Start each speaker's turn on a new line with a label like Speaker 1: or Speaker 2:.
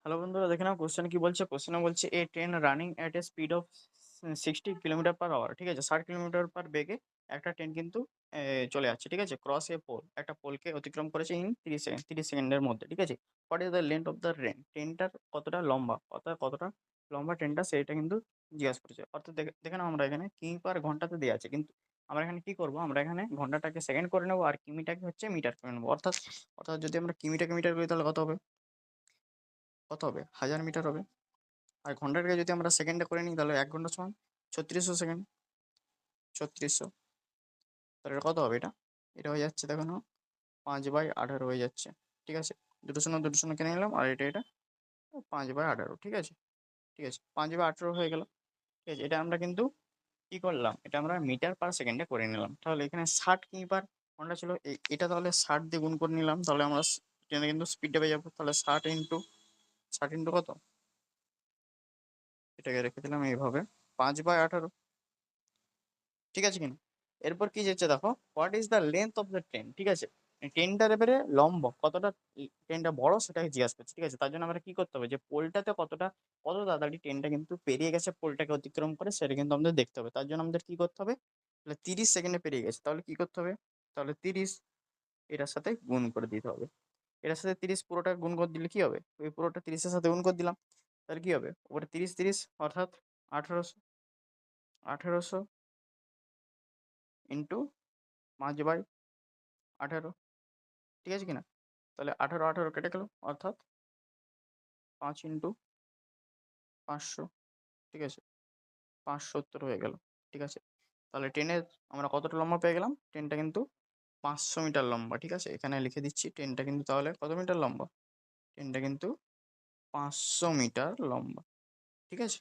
Speaker 1: Hello বন্ধুরা, দেখে now question কি বলছে। কোশ্চেনে বলছে a train running at a speed of 60 kilometre per hour. ঠিক আছে, 60 কিলোমিটার পার বেগে একটা ট্রেন কিন্তু চলে যাচ্ছে। ঠিক আছে, ক্রস এ পোল, একটা পোলকে অতিক্রম করেছে ইন 30 সেকেন্ড, 30 সেকেন্ডের মধ্যে। ঠিক আছে, what is the length of the train, ট্রেনটার কতটা লম্বা, অর্থাৎ কতটা লম্বা ট্রেনটা সেটা কিন্তু জিজ্ঞাসা করেছে। অর্থাৎ দেখে দেখে নাও, আমরা এখানে কিমি পার ঘন্টাতে দেওয়া আছে, কিন্তু আমরা এখানে কি করবো, আমরা এখানে ঘন্টাটাকে সেকেন্ড করে নেবো আর কিমিটাকে হচ্ছে মিটার করে নেবো। অর্থাৎ অর্থাৎ যদি আমরা কিমিটাকে মিটার করি তাহলে কত হবে, কত হবে, 1000 মিটার হবে। আর ঘন্টাটাকে যদি আমরা সেকেন্ডে করে নিই তাহলে 1 ঘন্টা সমান 3600 সেকেন্ড, 3600। তাহলে এটা কত হবে, এটা এটা হয়ে যাচ্ছে, দেখো না, 5/18 হয়ে যাচ্ছে। ঠিক আছে, দুটো শূন্য দুটো শূন্য কিনে নিলাম, আর এটা 5/18। ঠিক আছে, ঠিক আছে, 5/18 হয়ে গেল। ঠিক আছে, এটা আমরা কিন্তু কি করলাম, এটা আমরা মিটার পার সেকেন্ডে করে নিলাম। তাহলে এখানে 60 কিমি পার ঘন্টা ছিল, এটা তাহলে 60 দিয়ে গুণ করে নিলাম, তাহলে আমরা ট্রেনে কিন্তু স্পিডটা পেয়ে যাবো। তাহলে 60 ইন্টু কত, এটাকে রেখে দিলাম এইভাবে, 5/18। ঠিক আছে কিনা, এরপর কি যাচ্ছে দেখো, what is the length of the train. ঠিক আছে, ট্রেনটার এবারে লম্ব কতটা, ট্রেনটা বড় সেটাকে জিজ্ঞাসা করছে। ঠিক আছে, তার জন্য আমরা কি করতে হবে, যে পোলটাতে কতটা, কত তাড়াতাড়ি ট্রেনটা কিন্তু পেরিয়ে গেছে পোলটাকে অতিক্রম করে, সেটা কিন্তু আমাদের দেখতে হবে। তার জন্য আমাদের কি করতে হবে, তাহলে 30 সেকেন্ডে পেরিয়ে গেছে, তাহলে কি করতে হবে, তাহলে 30 এটার সাথে গুণ করে দিতে হবে। এটার সাথে 30 পুরোটা গুণ করে দিলে কি হবে, ওই পুরোটা 30-এর সাথে গুণ করে দিলাম, তাহলে কি হবে, ওপরে 30 অর্থাৎ 1800, 1800 ইন্টু 5/18। ঠিক আছে কিনা, তাহলে 18 কেটে গেল, অর্থাৎ 5 ইন্টু 500। ঠিক আছে, 570 হয়ে গেল। ঠিক আছে, তাহলে ট্রেনের আমরা কতটা লম্বা পেয়ে গেলাম, ট্রেনটা কিন্তু 500 মিটার লম্বা। ঠিক আছে, এখানে লিখে দিচ্ছি ট্রেনটা কিন্তু তাহলে কত মিটার লম্বা, ট্রেনটা কিন্তু 500 মিটার লম্বা। ঠিক আছে।